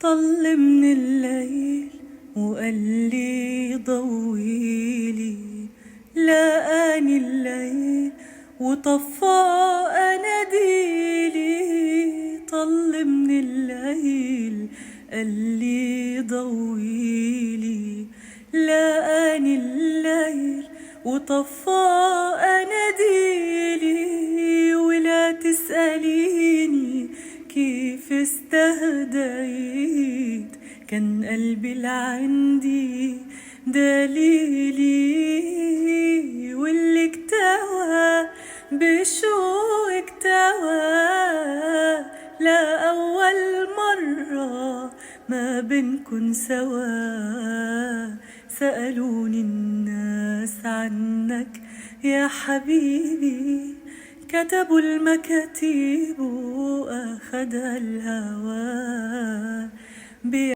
طل من الليل وقال لي ضويلي، لقاني الليل وطفى أناديلي. طل من الليل قال لي ضويلي، لقاني الليل وطفى أناديلي. ولا تسأليني كيف استهديت، كان قلبي العندي دليلي. واللي اكتوى بشوق اكتوى، لا أول مرة ما بنكن سوا. سألوني الناس عنك يا حبيبي، كتبوا المكاتيب وأخدها الهوى.